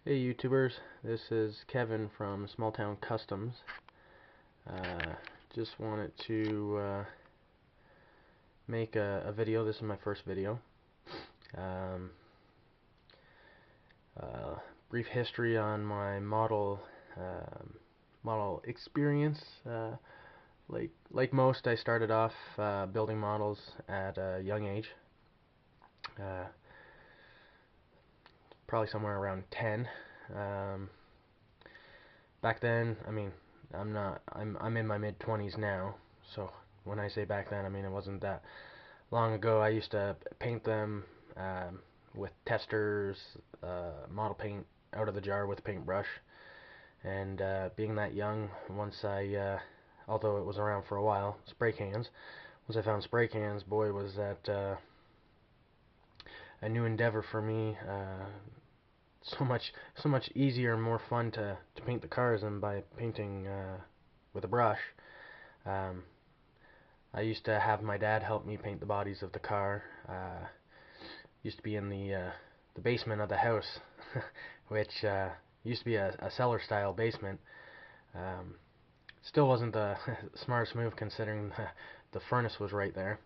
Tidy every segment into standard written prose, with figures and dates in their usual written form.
Hey YouTubers, this is Kevin from Small Town Customs. Just wanted to make a video. This is my first video. Um, Brief history on my model experience. Like most, I started off building models at a young age. Uh, Probably somewhere around 10. Um, Back then, I mean, I'm in my mid-20s now, so when I say back then, I mean it wasn't that long ago. I used to paint them with testers, model paint out of the jar with a paintbrush, and being that young, although it was around for a while, spray cans. Once I found spray cans, boy, was that a new endeavor for me. So much easier and more fun to paint the cars than by painting with a brush. Um, I used to have my dad help me paint the bodies of the car. Used to be in the basement of the house, which used to be a cellar style basement. Um, Still wasn't the smartest move considering the furnace was right there.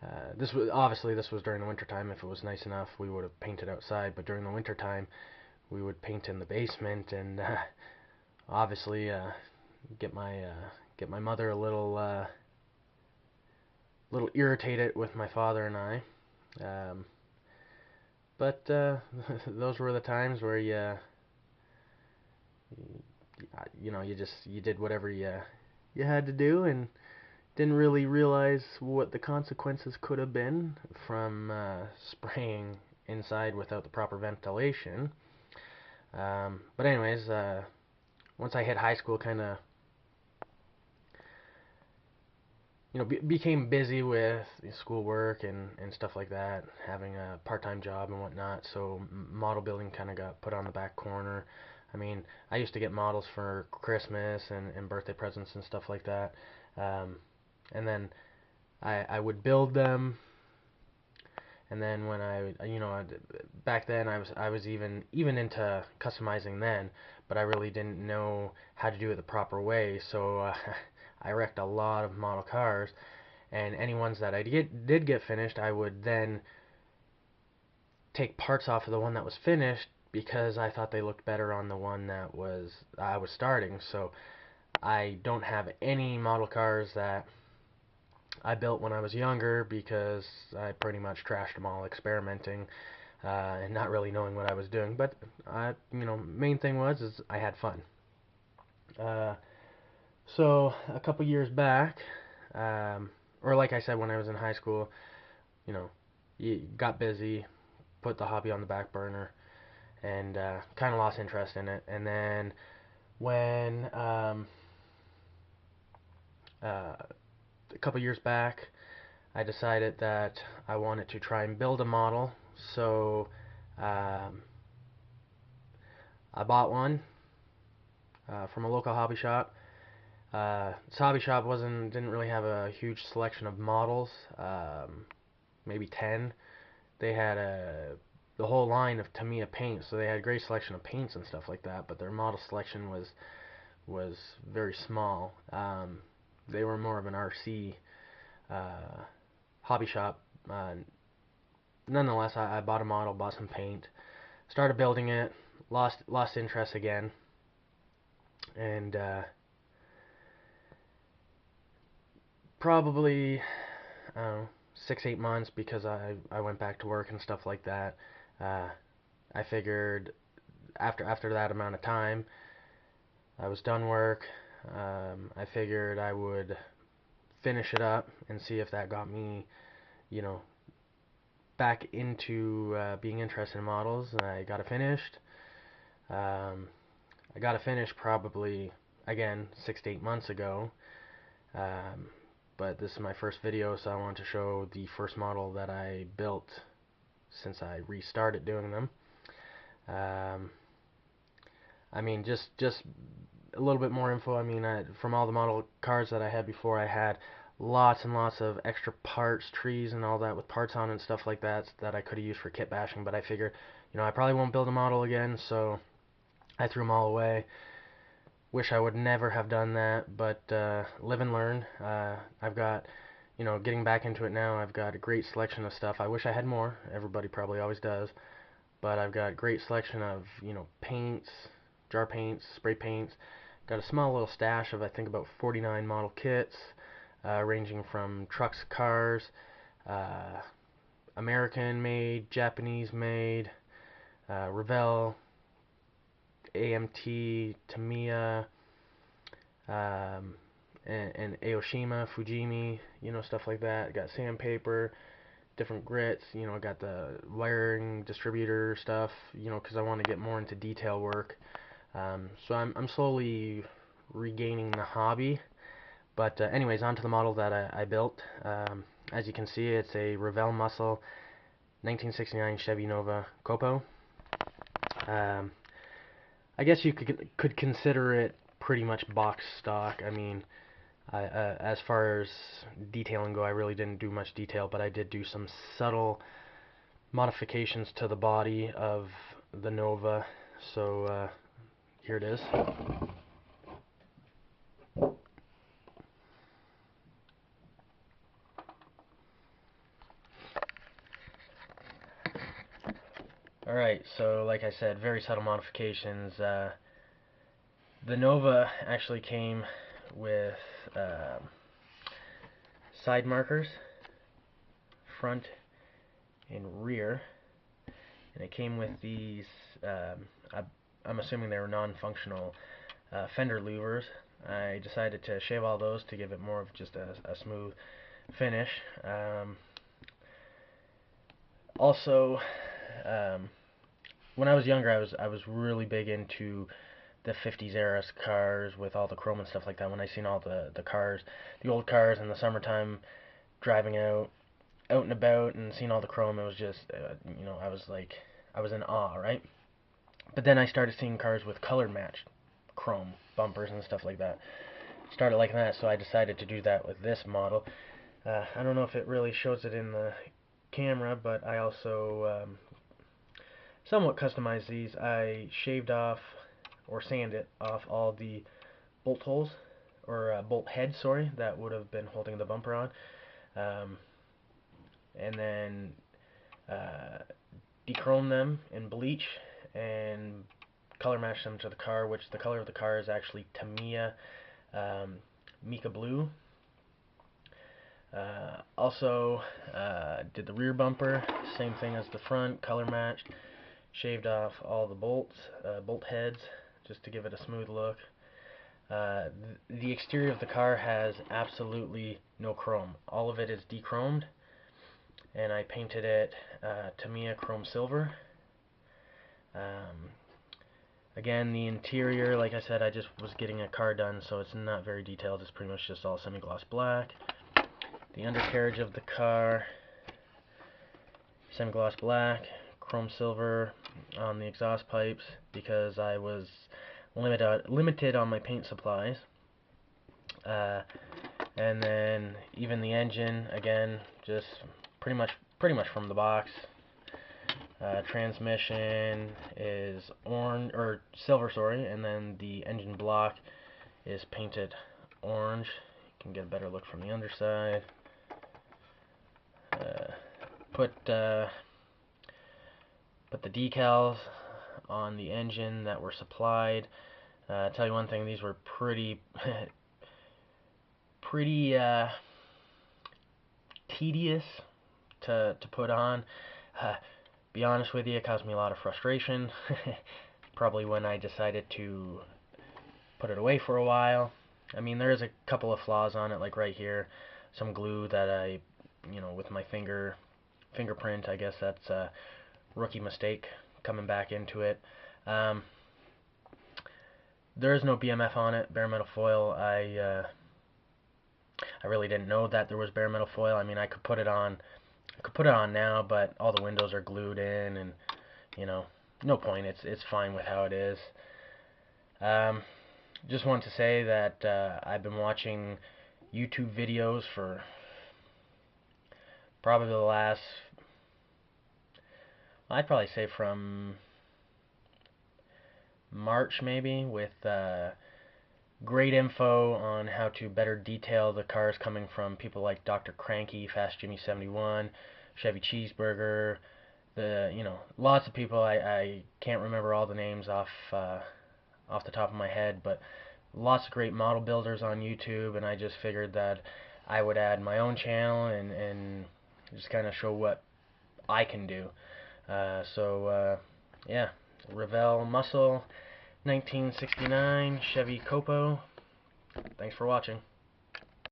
Uh, this was during the winter time. If it was nice enough, we would have painted outside. But during the winter time, we would paint in the basement, and obviously get my mother a little irritated with my father and I. Um, but those were the times where you did whatever you had to do, and didn't really realize what the consequences could have been from spraying inside without the proper ventilation. But anyways, once I hit high school, kind of became busy with schoolwork and stuff like that, having a part-time job and whatnot. So model building kind of got put on the back corner. I mean, I used to get models for Christmas and birthday presents and stuff like that. And then I would build them, and then when back then I was even into customizing then, but I really didn't know how to do it the proper way. So I wrecked a lot of model cars, and any ones that I did get finished, I would then take parts off of the one that was finished because I thought they looked better on the one that I was starting. So I don't have any model cars that I built when I was younger because I pretty much trashed them all experimenting and not really knowing what I was doing. But main thing is I had fun. Uh, so a couple years back, or like I said, when I was in high school, you know, you got busy, put the hobby on the back burner, and kind of lost interest in it. And then when a couple years back, I decided that I wanted to try and build a model. So um, I bought one from a local hobby shop. This hobby shop didn't really have a huge selection of models, maybe 10. They had the whole line of Tamiya paints, so they had a great selection of paints and stuff like that. But their model selection was very small. They were more of an RC hobby shop. Nonetheless, I bought a model, bought some paint, started building it, lost interest again, and probably I don't know, 6-8 months, because I went back to work and stuff like that. Uh, I figured after that amount of time, I was done work. I figured I would finish it up and see if that got me, you know, back into being interested in models. I got it finished. Um, I got it finished probably again 6 to 8 months ago. Um, but this is my first video, so I want to show the first model that I built since I restarted doing them. I mean, just a little bit more info. I mean, from all the model cars that I had before, I had lots and lots of extra parts, trees and all that with parts on and stuff like that that I could have used for kit bashing, but I figured, I probably won't build a model again, so I threw them all away. Wish I would never have done that, but live and learn. I've got, getting back into it now, I've got a great selection of stuff. I wish I had more. Everybody probably always does. But I've got a great selection of, paints, jar paints, spray paints. Got a small little stash of, I think, about 49 model kits, ranging from trucks, cars, uh, American made, Japanese made, Revell, AMT, Tamiya, and Aoshima, Fujimi, stuff like that. Got sandpaper, different grits, I got the wiring distributor stuff, because I want to get more into detail work. So I'm slowly regaining the hobby. But anyways, on to the model that I built. As you can see, it's a Revell Muscle 1969 Chevy Nova COPO. I guess you could consider it pretty much box stock. I mean, as far as detailing go, I really didn't do much detail, but I did do some subtle modifications to the body of the Nova. So here it is. Alright, so like I said, very subtle modifications. The Nova actually came with side markers, front and rear, and it came with these, I'm assuming they were non-functional fender louvers. I decided to shave all those to give it more of just a smooth finish. Also, when I was younger, I was really big into the 50s era cars with all the chrome and stuff like that. When I seen all the cars, the old cars in the summertime, driving out and about and seeing all the chrome, it was just, I was in awe, right? But then I started seeing cars with color matched chrome bumpers and stuff like that. Started liking that, so I decided to do that with this model. I don't know if it really shows it in the camera, but I also somewhat customized these. I shaved off or sanded off all the bolt holes, or bolt heads, sorry, that would have been holding the bumper on, and then dechrome them in bleach and color match them to the car, which the color of the car is actually Tamiya Mica Blue. Also did the rear bumper, same thing as the front, color matched. Shaved off all the bolts, bolt heads, just to give it a smooth look. The exterior of the car has absolutely no chrome. All of it is dechromed, and I painted it Tamiya Chrome Silver. Again, the interior, like I said, I just was getting a car done, so it's not very detailed. It's pretty much just all semi-gloss black. The undercarriage of the car, semi-gloss black, chrome silver on the exhaust pipes, because I was limited on my paint supplies. And then even the engine, again, just pretty much from the box. Transmission is orange, or silver, sorry, and then the engine block is painted orange. You can get a better look from the underside. Put the decals on the engine that were supplied. Tell you one thing, these were pretty tedious to put on. Be honest with you, it caused me a lot of frustration. Probably when I decided to put it away for a while. I mean, there is a couple of flaws on it, like right here, some glue that I, with my fingerprint, I guess that's a rookie mistake coming back into it. There is no BMF on it, bare metal foil. I really didn't know that there was bare metal foil. I mean, I could put it on now, but all the windows are glued in, and no point. It's fine with how it is. Just want to say that I've been watching YouTube videos for probably the last, I'd probably say from March maybe, with great info on how to better detail the cars coming from people like Dr. Cranky, Fast Jimmy 71, Chevy Cheeseburger, lots of people. I can't remember all the names off the top of my head, but lots of great model builders on YouTube, and I just figured that I would add my own channel and just kind of show what I can do. Yeah, Revell Muscle 1969 Chevy COPO. Thanks for watching.